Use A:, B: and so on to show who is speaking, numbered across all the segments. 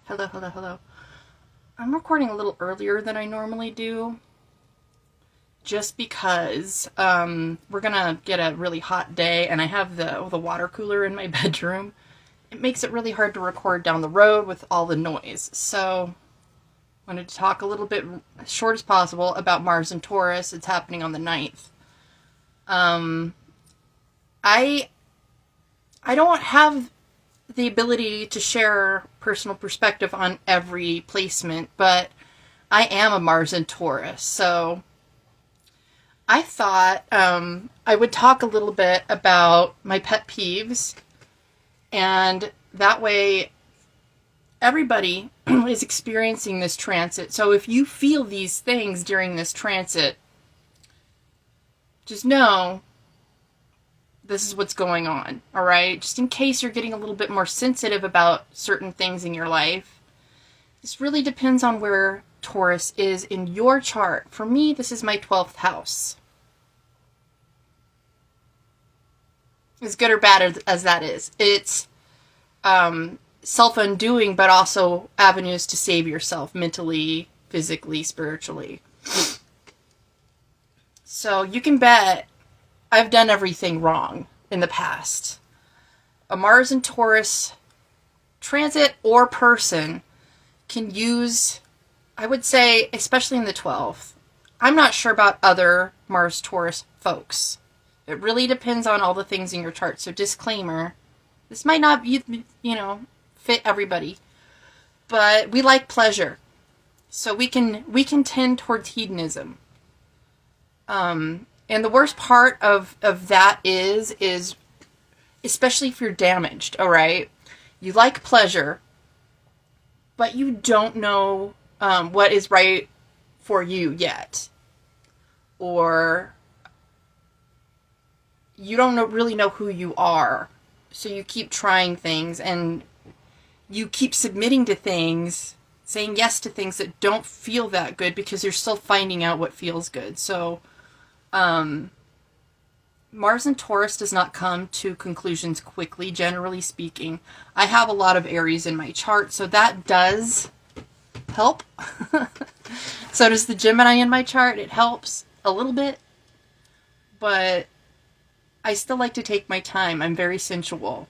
A: Hello, hello, hello. I'm recording a little earlier than I normally do just because we're gonna get a really hot day and I have the water cooler in my bedroom. It makes it really hard to record down the road with all the noise. So I wanted to talk a little bit as short as possible about Mars and Taurus. It's happening on the 9th. I I don't have the ability to share personal perspective on every placement, but I am a Mars and Taurus, so I thought I would talk a little bit about my pet peeves, and that way everybody is experiencing this transit. So if you feel these things during this transit, just know this is what's going on, all right? Just in case you're getting a little bit more sensitive about certain things in your life. This really depends on where Taurus is in your chart. For me, this is my 12th house. As good or bad as that is, it's self-undoing, but also avenues to save yourself mentally, physically, spiritually. So you can bet I've done everything wrong in the past. A Mars and Taurus transit or person can use, I would say, especially in the 12th. I'm not sure about other Mars Taurus folks. It really depends on all the things in your chart. So disclaimer, this might not, fit everybody. But we like pleasure. So we can tend towards hedonism. And the worst part of that is especially if you're damaged, all right? You like pleasure, but you don't know what is right for you yet. Or you don't really know who you are. So you keep trying things and you keep submitting to things, saying yes to things that don't feel that good because you're still finding out what feels good. So Mars and Taurus does not come to conclusions quickly, generally speaking. I have a lot of Aries in my chart, so that does help. So does the Gemini in my chart. It helps a little bit, but I still like to take my time. I'm very sensual.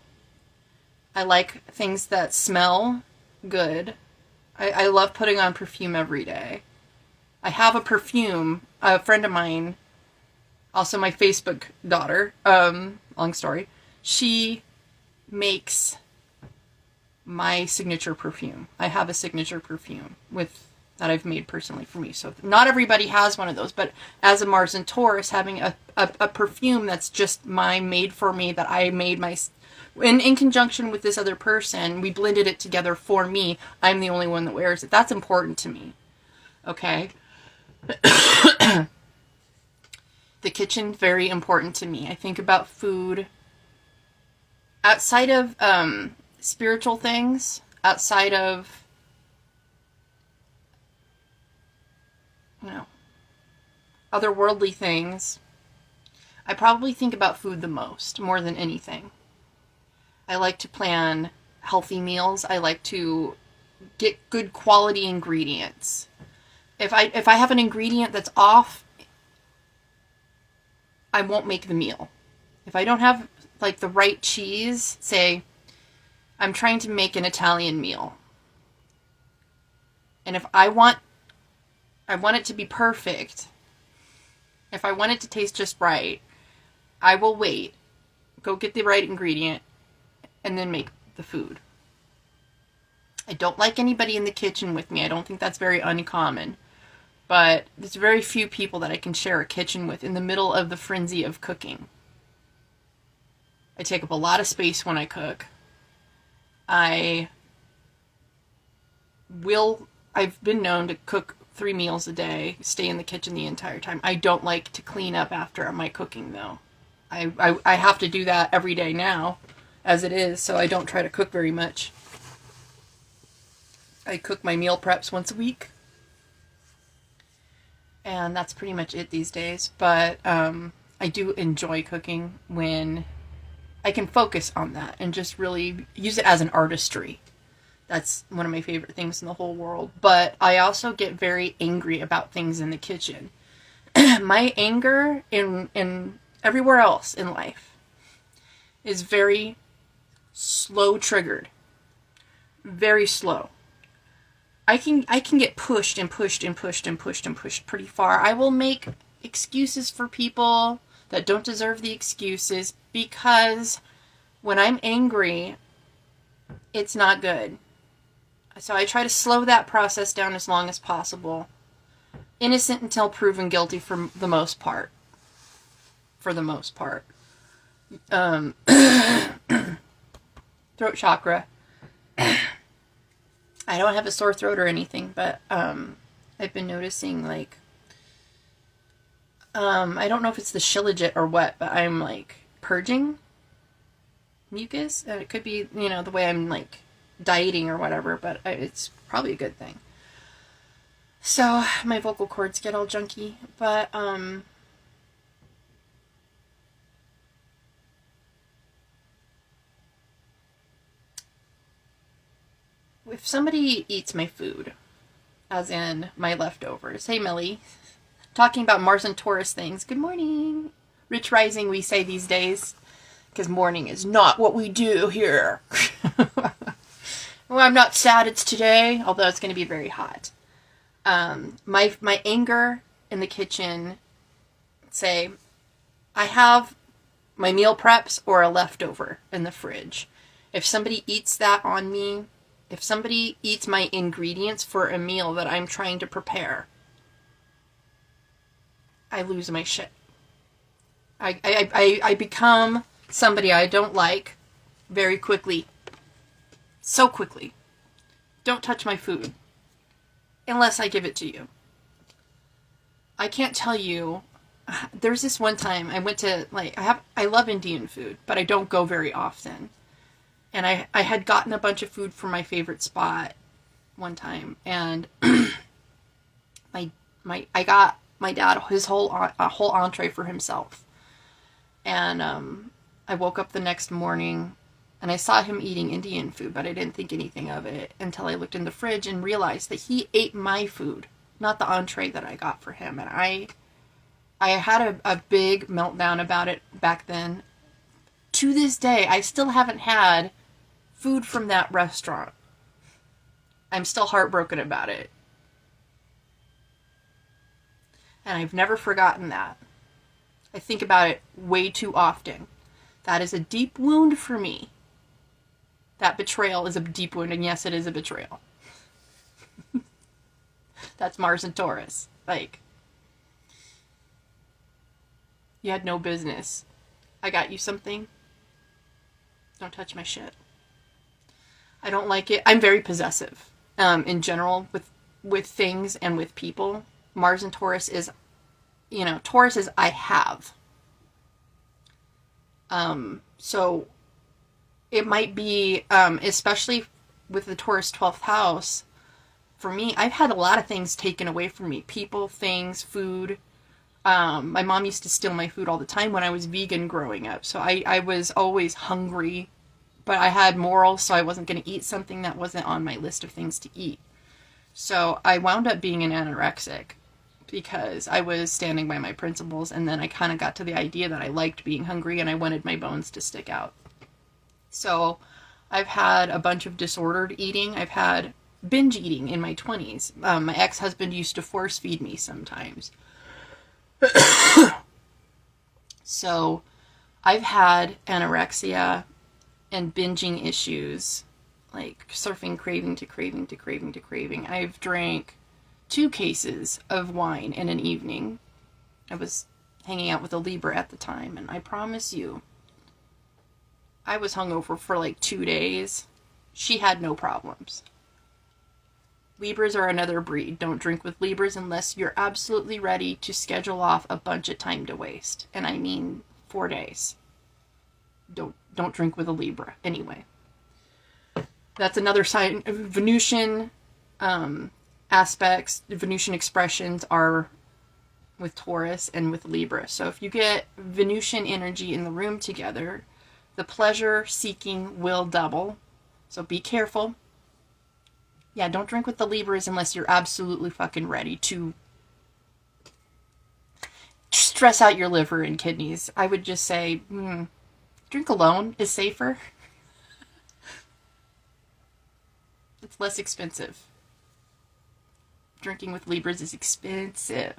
A: I like things that smell good. I love putting on perfume every day. I have a perfume, a friend of mine, also my Facebook daughter, long story, she makes my signature perfume. I have a signature perfume that I've made personally for me. So not everybody has one of those, but as a Mars and Taurus, having a perfume that's just made for me, that I made in conjunction with this other person, we blended it together for me. I'm the only one that wears it. That's important to me. Okay? The kitchen, very important to me. I think about food outside of spiritual things, outside of, otherworldly things. I probably think about food the most, more than anything. I like to plan healthy meals. I like to get good quality ingredients. If I have an ingredient that's off, I won't make the meal. If I don't have the right cheese, say I'm trying to make an Italian meal, and if I want it to be perfect, if I want it to taste just right, I will wait, go get the right ingredient, and then make the food. I don't like anybody in the kitchen with me. I don't think that's very uncommon. But there's very few people that I can share a kitchen with in the middle of the frenzy of cooking. I take up a lot of space when I cook. I've been known to cook 3 meals a day, stay in the kitchen the entire time. I don't like to clean up after my cooking, though. I have to do that every day now, as it is, so I don't try to cook very much. I cook my meal preps once a week. And that's pretty much it these days. But I do enjoy cooking when I can focus on that and just really use it as an artistry. That's one of my favorite things in the whole world. But I also get very angry about things in the kitchen. My anger in everywhere else in life is very slow triggered. Very slow. I can get pushed and pushed and pushed and pushed and pushed pretty far. I will make excuses for people that don't deserve the excuses because when I'm angry, it's not good. So I try to slow that process down as long as possible. Innocent until proven guilty for the most part. For the most part. Throat chakra. I don't have a sore throat or anything, but I've been noticing, like, I don't know if it's the shilajit or what, but I'm, like, purging mucus. It could be, you know, the way I'm, like, dieting or whatever, but it's probably a good thing. So, my vocal cords get all junky, but, if somebody eats my food, as in my leftovers, hey Millie, talking about Mars and Taurus things, good morning. Rich rising, we say these days, because morning is not what we do here. Well, I'm not sad it's today, although it's going to be very hot. My anger in the kitchen, say, I have my meal preps or a leftover in the fridge. If somebody eats that on me, if somebody eats my ingredients for a meal that I'm trying to prepare, I lose my shit. I become somebody I don't like very quickly. So quickly. Don't touch my food. Unless I give it to you. I can't tell you. There's this one time I went to, like, I love Indian food, but I don't go very often. And I had gotten a bunch of food from my favorite spot one time, and I got my dad his whole entree for himself. And I woke up the next morning and I saw him eating Indian food, but I didn't think anything of it until I looked in the fridge and realized that he ate my food, not the entree that I got for him. And I had a big meltdown about it back then. To this day, I still haven't had food from that restaurant. I'm still heartbroken about it. And I've never forgotten that. I think about it way too often. That is a deep wound for me. That betrayal is a deep wound, and yes, it is a betrayal. That's Mars and Taurus. Like, you had no business. I got you something. Don't touch my shit. I don't like it. I'm very possessive, in general, with things and with people. Mars and Taurus is, Taurus is I have. So it might be, especially with the Taurus 12th house, for me, I've had a lot of things taken away from me. People, things, food. My mom used to steal my food all the time when I was vegan growing up. So I was always hungry, but I had morals, so I wasn't going to eat something that wasn't on my list of things to eat. So I wound up being an anorexic because I was standing by my principles, and then I kind of got to the idea that I liked being hungry and I wanted my bones to stick out. So I've had a bunch of disordered eating. I've had binge eating in my 20s. My ex-husband used to force feed me sometimes. So I've had anorexia and binging issues, like surfing craving to craving to craving to craving. I've drank 2 cases of wine in an evening. I was hanging out with a Libra at the time, and I promise you, I was hungover for like 2 days. She had no problems. Libras are another breed. Don't drink with Libras unless you're absolutely ready to schedule off a bunch of time to waste. And I mean 4 days. Don't drink with a Libra. Anyway. That's another sign. Venusian aspects, Venusian expressions are with Taurus and with Libra. So if you get Venusian energy in the room together, the pleasure seeking will double. So be careful. Yeah, don't drink with the Libras unless you're absolutely fucking ready to stress out your liver and kidneys. I would just say, drink alone is safer. It's less expensive. Drinking with Libras is expensive.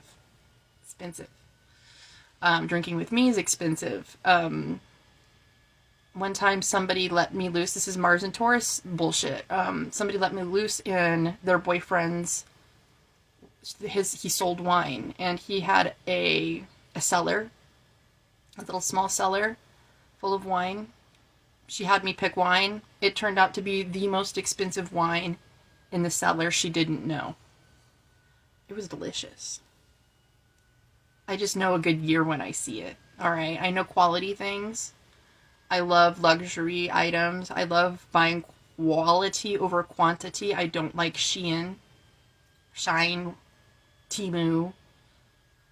A: Expensive. Drinking with me is expensive. One time somebody let me loose. This is Mars and Taurus bullshit. Somebody let me loose in their boyfriend's. He sold wine, and he had a cellar, a little small cellar full of wine. She had me pick wine. It turned out to be the most expensive wine in the cellar. She didn't know. It was delicious. I just know a good year when I see it. All right. I know quality things. I love luxury items. I love buying quality over quantity. I don't like Shein, Shine, Temu,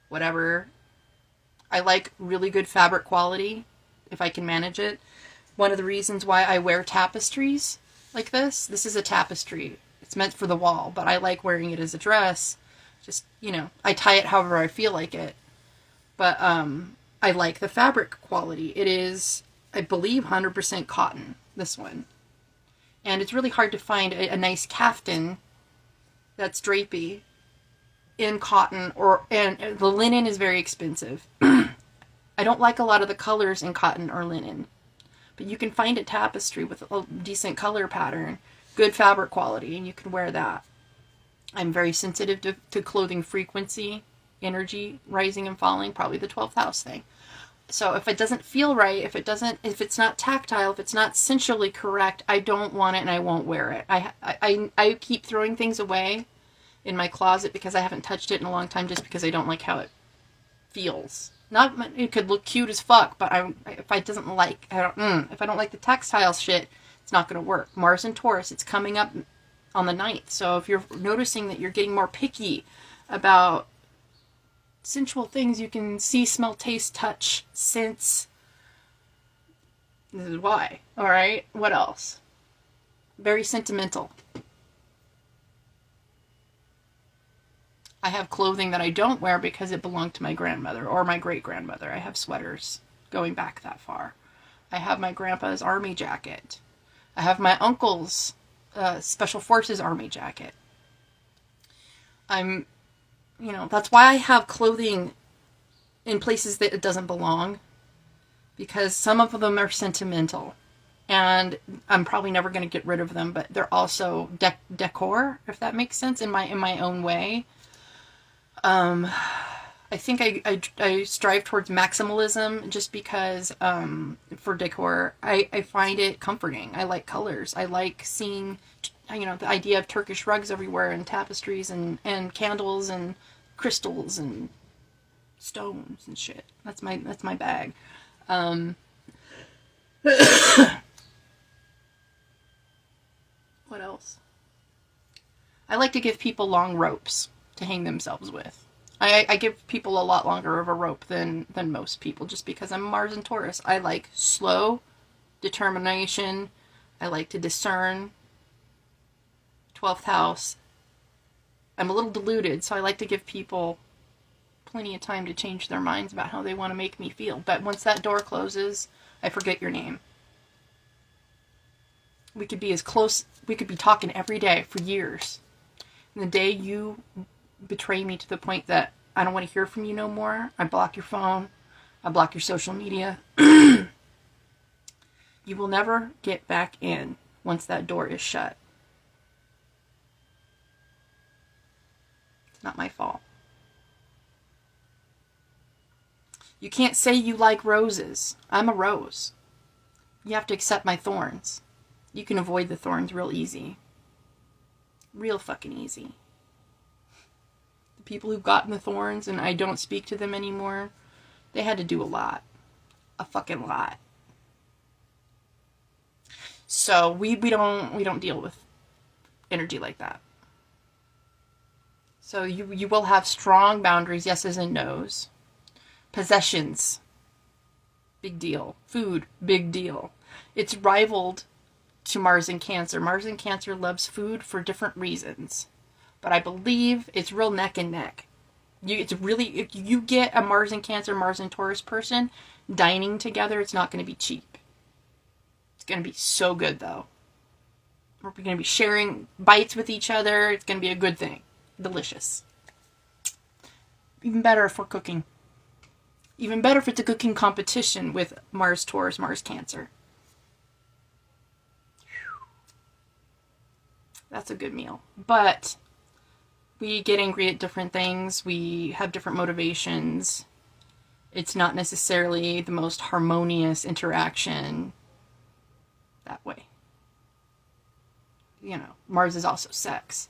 A: whatever. I like really good fabric quality if I can manage it. One of the reasons why I wear tapestries like this is a tapestry. It's meant for the wall, but I like wearing it as a dress. Just, I tie it however I feel like it. But I like the fabric quality. It is, I believe, 100% cotton, this one. And it's really hard to find a nice caftan that's drapey in cotton, and the linen is very expensive. I don't like a lot of the colors in cotton or linen. But you can find a tapestry with a decent color pattern, good fabric quality, and you can wear that. I'm very sensitive to clothing frequency, energy rising and falling, probably the 12th house thing. So if it doesn't feel right, if it's not tactile, if it's not sensually correct, I don't want it and I won't wear it. I keep throwing things away in my closet because I haven't touched it in a long time, just because I don't like how it feels. Not, it could look cute as fuck, but if I don't like the textile shit, it's not going to work. Mars and Taurus, it's coming up on the 9th. So if you're noticing that you're getting more picky about sensual things you can see, smell, taste, touch, sense, this is why. All right. What else? Very sentimental. I have clothing that I don't wear because it belonged to my grandmother or my great-grandmother. I have sweaters going back that far. I have my grandpa's army jacket. I have my uncle's Special Forces army jacket. That's why I have clothing in places that it doesn't belong, because some of them are sentimental. And I'm probably never going to get rid of them, but they're also decor, if that makes sense, in my own way. I think I strive towards maximalism just because, for decor, I find it comforting. I like colors. I like seeing, the idea of Turkish rugs everywhere, and tapestries and candles and crystals and stones and shit. That's my bag. What else? I like to give people long ropes to hang themselves with. I give people a lot longer of a rope than most people, just because I'm Mars and Taurus. I like slow determination. I like to discern. 12th house. I'm a little deluded, so I like to give people plenty of time to change their minds about how they want to make me feel. But once that door closes, I forget your name. We could be talking every day for years. And the day you betray me to the point that I don't want to hear from you no more, I block your phone, I block your social media. You will never get back in once that door is shut. It's not my fault. You can't say you like roses. I'm a rose. You have to accept my thorns. You can avoid the thorns real easy. Real fucking easy. The people who've gotten the thorns and I don't speak to them anymore, they had to do a lot. A fucking lot. So we don't deal with energy like that. So you will have strong boundaries, yeses and nos. Possessions, big deal. Food, big deal. It's rivaled to Mars in Cancer. Mars in Cancer loves food for different reasons, but I believe it's real neck and neck. If you get a Mars in Cancer, Mars in Taurus person dining together, it's not going to be cheap. It's going to be so good, though. We're going to be sharing bites with each other. It's going to be a good thing. Delicious. Even better if we're cooking. Even better if it's a cooking competition with Mars Taurus, Mars Cancer. That's a good meal. But we get angry at different things. We have different motivations. It's not necessarily the most harmonious interaction that way. You know, Mars is also sex.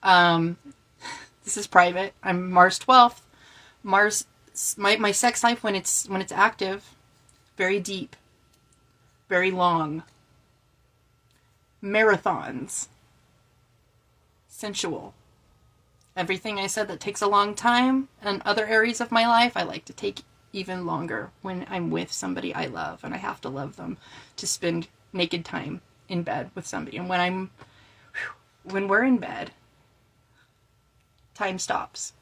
A: This is private. I'm Mars 12th. Mars, my sex life when it's active, very deep, very long. Marathons. Sensual. Everything I said that takes a long time and other areas of my life, I like to take even longer when I'm with somebody I love, and I have to love them to spend naked time in bed with somebody. And when we're in bed, time stops.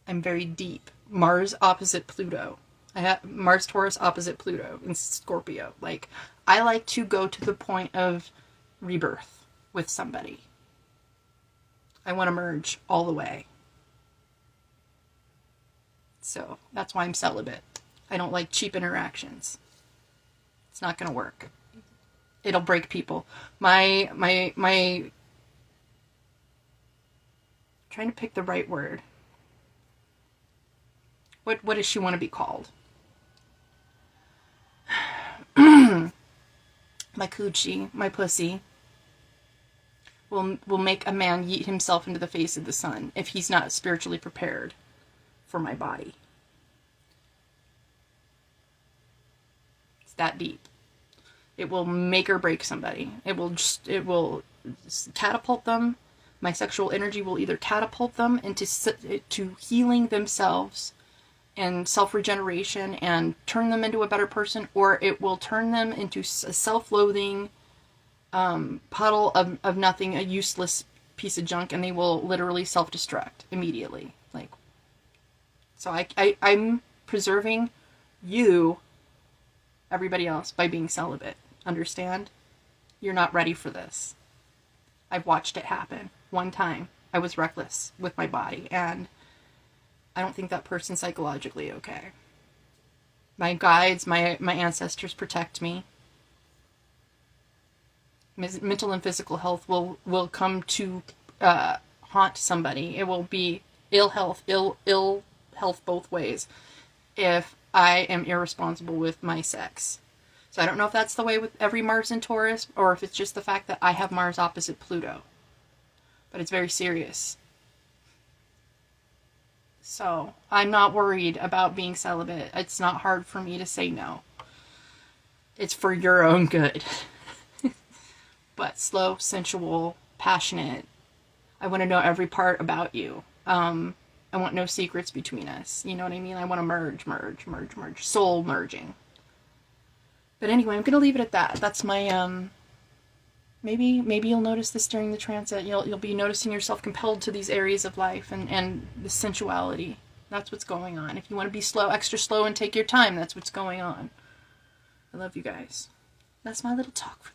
A: I'm very deep. Mars opposite Pluto. I have Mars Taurus opposite Pluto in Scorpio. Like, I like to go to the point of rebirth with somebody. I want to merge all the way. So that's why I'm celibate. I don't like cheap interactions. It's not going to work. It'll break people. My trying to pick the right word. What does she want to be called? My coochie, my pussy, will make a man yeet himself into the face of the sun if he's not spiritually prepared for my body. It's that deep. It will make or break somebody. It will catapult them. My sexual energy will either catapult them into healing themselves and self-regeneration and turn them into a better person, or it will turn them into a self-loathing puddle of nothing, a useless piece of junk, and they will literally self-destruct immediately. Like, so I'm preserving you, everybody else, by being celibate. Understand? You're not ready for this. I've watched it happen. One time, I was reckless with my body, and I don't think that person's psychologically okay. My guides, my ancestors protect me. Mental and physical health will come to haunt somebody. It will be ill health both ways if I am irresponsible with my sex. So I don't know if that's the way with every Mars in Taurus, or if it's just the fact that I have Mars opposite Pluto. But it's very serious. So I'm not worried about being celibate. It's not hard for me to say no. It's for your own good. But slow, sensual, passionate. I want to know every part about you. I want no secrets between us. You know what I mean? I want to merge. Soul merging. But anyway, I'm going to leave it at that. That's my, maybe you'll notice this during the transit. You'll be noticing yourself compelled to these areas of life and the sensuality. That's what's going on. If you want to be slow, extra slow, and take your time, that's what's going on. I love you guys. That's my little talk for